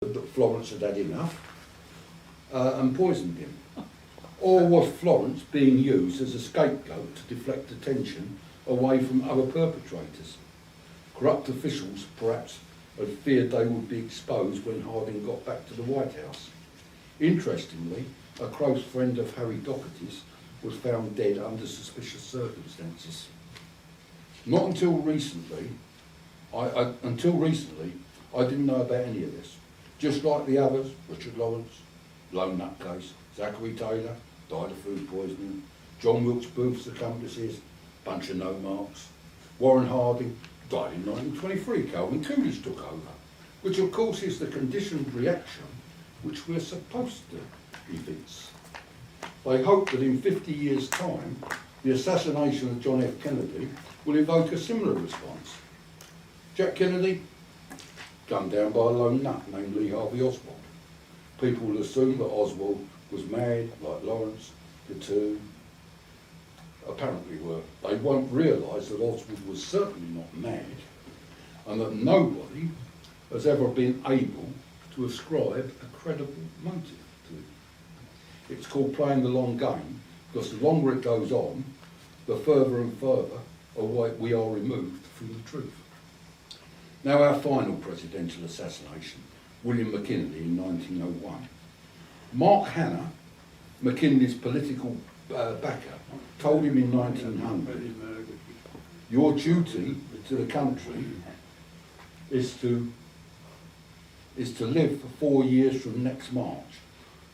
that Florence had had enough and poisoned him? Or was Florence being used as a scapegoat to deflect attention away from other perpetrators? Corrupt officials perhaps had feared they would be exposed when Harding got back to the White House. Interestingly, a close friend of Harry Doherty's was found dead under suspicious circumstances. Not until recently, I didn't know about any of this. Just like the others, Richard Lawrence, lone nutcase, Zachary Taylor, died of food poisoning, John Wilkes Booth's accomplices, bunch of no marks, Warren Harding, died in 1923, Calvin Coolidge took over, which of course is the conditioned reaction which we're supposed to evince. They hope that in 50 years' time, the assassination of John F. Kennedy will evoke a similar response. Jack Kennedy, gunned down by a lone nut named Lee Harvey Oswald. People will assume that Oswald was mad, like Lawrence, the two apparently were. They won't realise that Oswald was certainly not mad, and that nobody has ever been able to ascribe a credible motive to it. It's called playing the long game, because the longer it goes on, the further and further away we are removed from the truth. Now our final presidential assassination, William McKinley in 1901. Mark Hanna, McKinley's political backer, told him in 1900, your duty to the country is to live for 4 years from next March.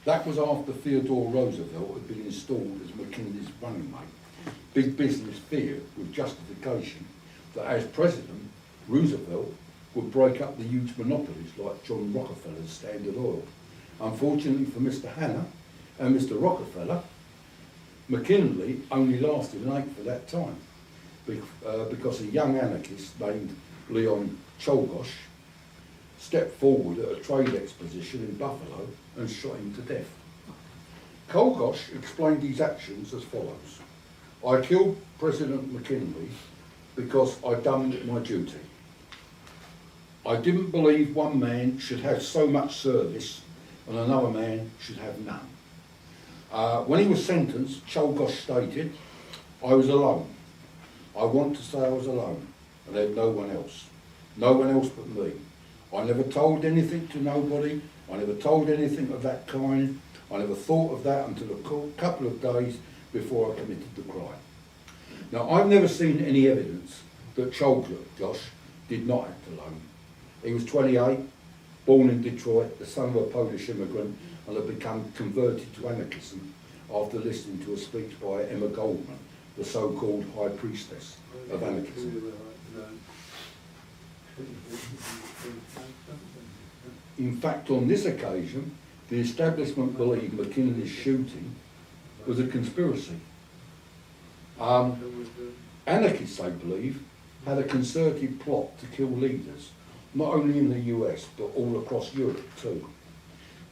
That was after Theodore Roosevelt had been installed as McKinley's running mate. Big business feared, with justification, that as president, Roosevelt would break up the huge monopolies like John Rockefeller's Standard Oil. Unfortunately for Mr. Hanna and Mr. Rockefeller, McKinley only lasted an eighth of that time because a young anarchist named Leon Czolgosz stepped forward at a trade exposition in Buffalo and shot him to death. Czolgosz explained his actions as follows. I killed President McKinley because I'd done my duty. I didn't believe one man should have so much service and another man should have none. When he was sentenced, Czolgosz stated, I was alone. I want to say I was alone and had no one else. No one else but me. I never told anything to nobody. I never told anything of that kind. I never thought of that until a couple of days before I committed the crime. Now, I've never seen any evidence that Czolgosz did not act alone. He was 28, born in Detroit, the son of a Polish immigrant, and had become converted to anarchism after listening to a speech by Emma Goldman, the so-called high priestess of anarchism. In fact, on this occasion, the establishment believed McKinley's shooting was a conspiracy. Anarchists, they believe, had a concerted plot to kill leaders, not only in the US, but all across Europe too.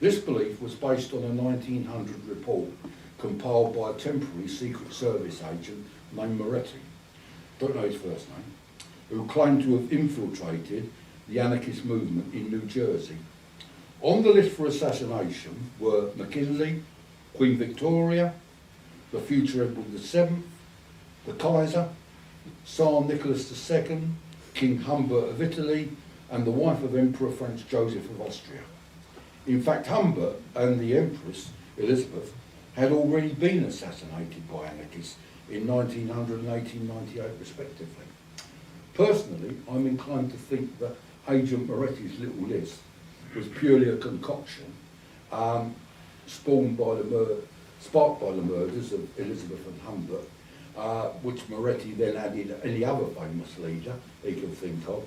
This belief was based on a 1900 report compiled by a temporary Secret Service agent named Moretti, don't know his first name, who claimed to have infiltrated the anarchist movement in New Jersey. On the list for assassination were McKinley, Queen Victoria, the future Edward VII, the Kaiser, Tsar Nicholas II, King Humbert of Italy, and the wife of Emperor Franz Joseph of Austria. In fact, Humbert and the Empress, Elizabeth, had already been assassinated by anarchists in 1900 and 1898 respectively. Personally, I'm inclined to think that Agent Moretti's little list was purely a concoction sparked by the murders of Elizabeth and Humbert, which Moretti then added any other famous leader he could think of,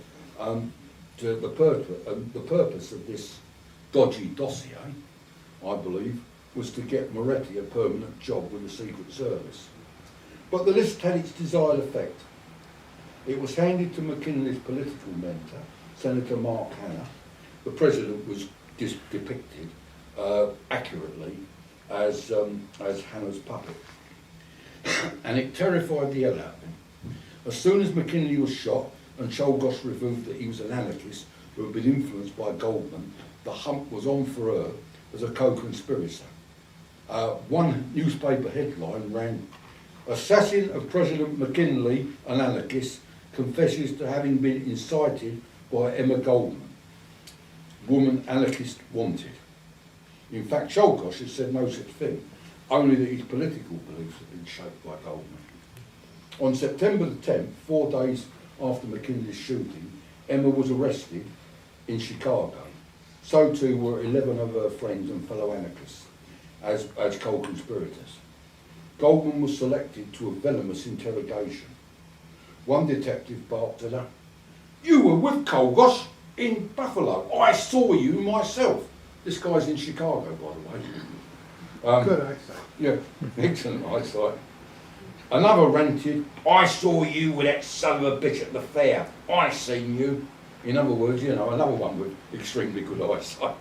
to the purpose of this dodgy dossier, I believe, was to get Moretti a permanent job with the Secret Service. But the list had its desired effect. It was handed to McKinley's political mentor, Senator Mark Hanna. The president was depicted accurately as Hanna's puppet. And it terrified the hell out of him. As soon as McKinley was shot and Czolgosz revealed that he was an anarchist who had been influenced by Goldman the hunt was on for her as a co-conspirator. One newspaper headline ran, "Assassin of President McKinley, an anarchist, confesses to having been incited by Emma Goldman. Woman anarchist wanted." In fact, Czolgosz has said no such thing, only that his political beliefs have been shaped by Goldman. On September the 10th, 4 days after McKinley's shooting, Emma was arrested in Chicago. So too were 11 of her friends and fellow anarchists as co-conspirators. Goldman was selected to a venomous interrogation. One detective barked at her, "You were with Czolgosz in Buffalo. I saw you myself." This guy's in Chicago, by the way. Good eyesight. Yeah, excellent eyesight. Another ranted, "I saw you with that son of a bitch at the fair. I seen you." In other words, you know, another one with extremely good eyesight.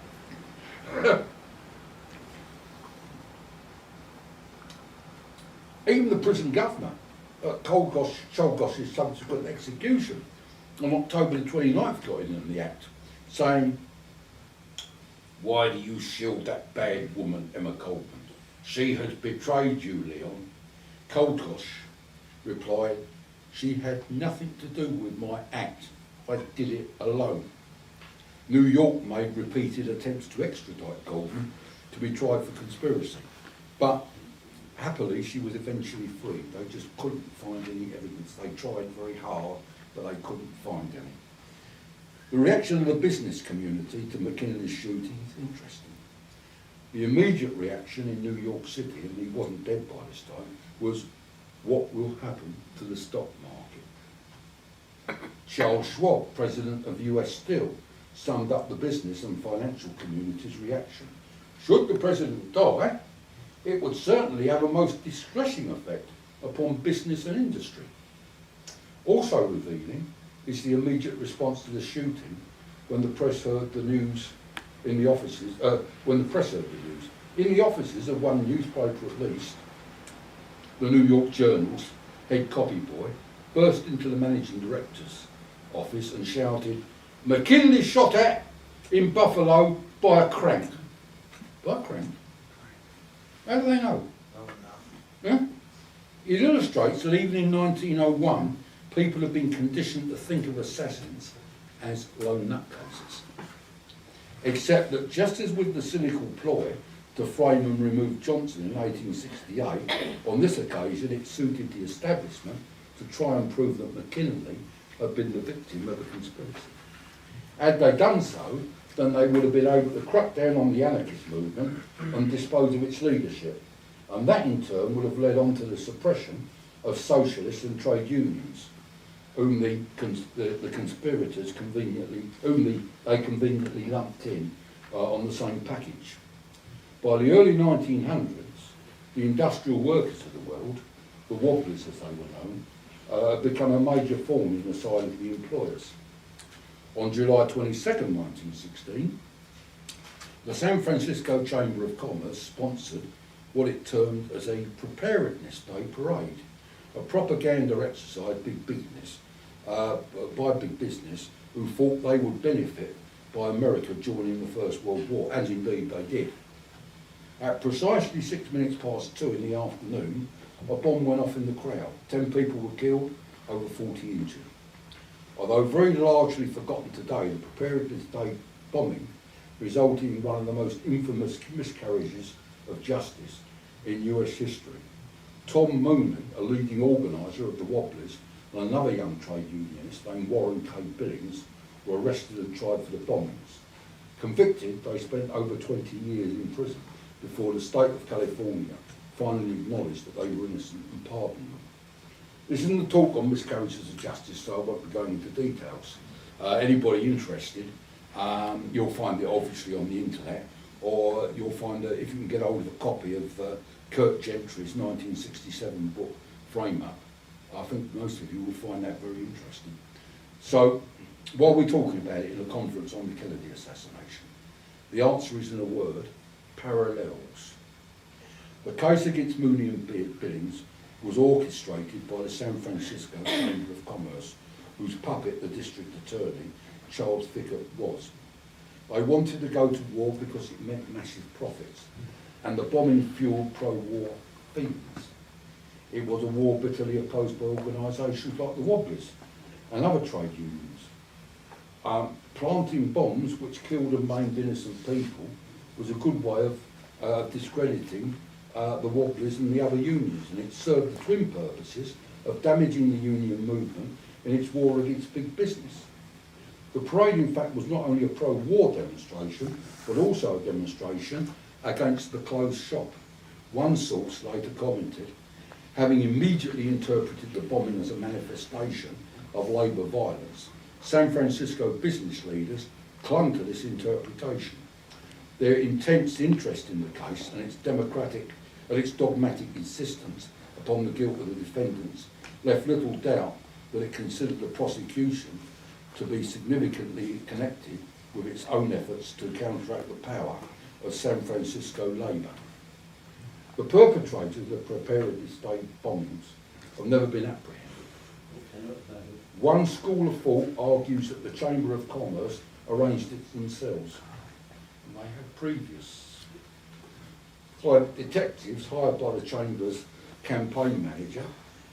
Even the prison governor, Czolgosz's subsequent execution on October the 29th got in on the act, saying, "Why do you shield that bad woman, Emma Goldman? She has betrayed you, Leon." Czolgosz replied, "She had nothing to do with my act. I did it alone." New York made repeated attempts to extradite Goldman to be tried for conspiracy, but happily she was eventually freed. They just couldn't find any evidence. They tried very hard, but they couldn't find any. The reaction of the business community to McKinley's shooting is interesting. The immediate reaction in New York City, and he wasn't dead by this time, was, "What will happen to the stock market?" Charles Schwab, president of US Steel, summed up the business and financial community's reaction. "Should the president die, it would certainly have a most distressing effect upon business and industry." Also revealing is the immediate response to the shooting when the press heard the news in the offices, in the offices of one newspaper at least, the New York Journal's head copy boy burst into the managing director's office and shouted, "McKinley shot at in Buffalo by a crank." By a crank? How do they know? Yeah? It illustrates that even in 1901, people have been conditioned to think of assassins as lone nutcases. Except that just as with the cynical ploy to frame and remove Johnson in 1868, on this occasion it suited the establishment to try and prove that McKinley had been the victim of a conspiracy. Had they done so, then they would have been able to crack down on the anarchist movement and dispose of its leadership, and that in turn would have led on to the suppression of socialists and trade unions, whom the conspirators conveniently lumped in on the same package. By the early 1900s, the industrial workers of the world, the wobblers as they were known, had become a major thorn in the side of the employers. On July 22nd, 1916, the San Francisco Chamber of Commerce sponsored what it termed as a Preparedness Day parade, a propaganda exercise by big business who thought they would benefit by America joining the First World War, as indeed they did. At precisely 6 minutes past 2 in the afternoon, a bomb went off in the crowd. 10 people were killed, over 40 injured. Although very largely forgotten today, the Preparedness Day bombing resulted in one of the most infamous miscarriages of justice in US history. Tom Mooney, a leading organiser of the Wobblers, and another young trade unionist named Warren K. Billings were arrested and tried for the bombings. Convicted, they spent over 20 years in prison before the state of California finally acknowledged that they were innocent and pardoned them. This isn't a talk on miscarriages of justice, so I won't be going into details. Anybody interested, you'll find it obviously on the internet, or you'll find that if you can get hold of a copy of Kurt Gentry's 1967 book, Frame Up, I think most of you will find that very interesting. So, while we're talking about it in a conference on the Kennedy assassination, the answer is in a word: parallels. The case against Mooney and Billings was orchestrated by the San Francisco Chamber of Commerce, whose puppet the district attorney, Charles Fickett, was. They wanted to go to war because it meant massive profits, and the bombing fueled pro-war feelings. It was a war bitterly opposed by organisations like the Wobblers and other trade unions. Planting bombs which killed and maimed innocent people was a good way of discrediting the Wobblers and the other unions, and it served the twin purposes of damaging the union movement in its war against big business. The parade, in fact, was not only a pro-war demonstration, but also a demonstration against the closed shop. One source later commented, having immediately interpreted the bombing as a manifestation of labour violence, San Francisco business leaders clung to this interpretation. Their intense interest in the case and its dogmatic insistence upon the guilt of the defendants left little doubt that it considered the prosecution to be significantly connected with its own efforts to counteract the power of San Francisco labour. The perpetrators of preparedly staged bombings have never been apprehended. One school of thought argues that the Chamber of Commerce arranged it themselves. And they had previous detectives hired by the Chamber's campaign manager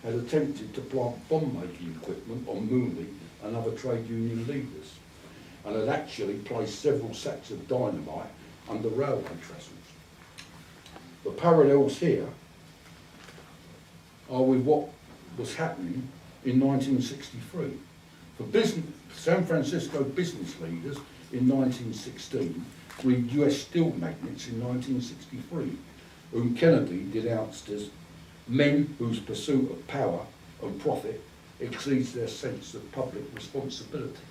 had attempted to plant bomb-making equipment on Mooney and other trade union leaders, and had actually placed several sacks of dynamite under railway trestles. The parallels here are with what was happening in 1963. For San Francisco business leaders in 1916 were US steel magnates in 1963, whom Kennedy denounced as men whose pursuit of power and profit exceeds their sense of public responsibility.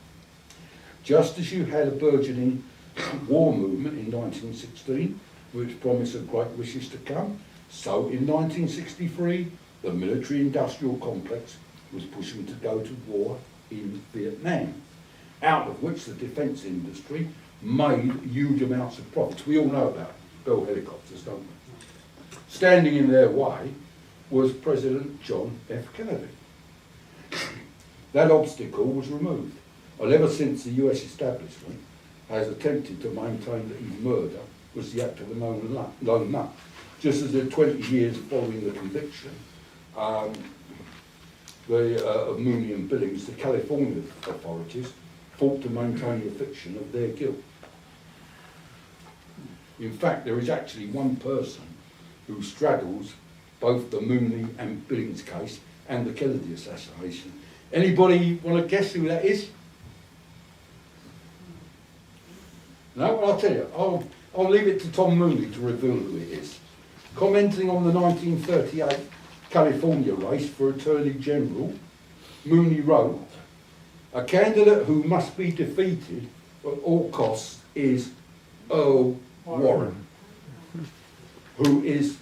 Just as you had a burgeoning war movement in 1916, which promised of great wishes to come, so in 1963, the military-industrial complex was pushing to go to war in Vietnam, out of which the defence industry made huge amounts of profits. We all know about Bell helicopters, don't we? Standing in their way was President John F. Kennedy. That obstacle was removed, and ever since the US establishment has attempted to maintain that his murder was the act of a lone nut. Just as in 20 years following the conviction of Mooney and Billings, the California authorities fought to maintain the fiction of their guilt. In fact, there is actually one person who straddles both the Mooney and Billings case and the Kennedy assassination. Anybody want to guess who that is? No? Well, I'll tell you. I'll leave it to Tom Mooney to reveal who it is. Commenting on the 1938 California race for Attorney General, Mooney wrote, "A candidate who must be defeated at all costs is Earl Warren, who is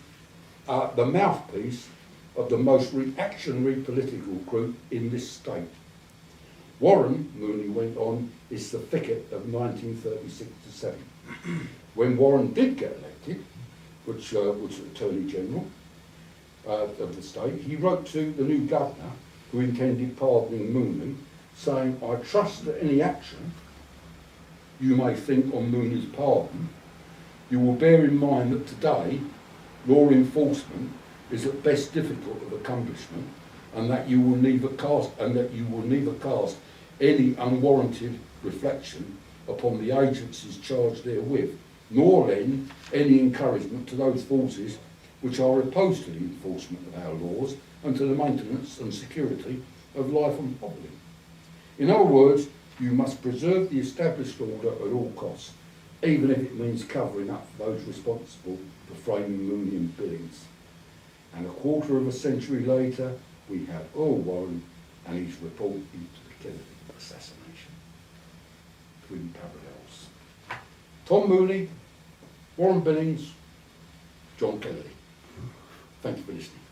the mouthpiece of the most reactionary political group in this state. Warren," Mooney went on, "is the thicket of 1936 to 7. When Warren did get elected, which was Attorney General of the state, he wrote to the new governor, who intended pardoning Mooney, saying, 'I trust that any action you may think on Mooney's pardon, you will bear in mind that today law enforcement is at best difficult of accomplishment, and that you will neither cast any unwarranted reflection upon the agencies charged therewith, nor lend any encouragement to those forces which are opposed to the enforcement of our laws and to the maintenance and security of life and property. In other words, you must preserve the established order at all costs, even if it means covering up for those responsible for framing Mooney and Billings.' And a quarter of a century later, we have Earl Warren and his report into the Kennedy assassination. Twin parallels. Tom Mooney, Warren Billings, John Kennedy. Thank you for listening.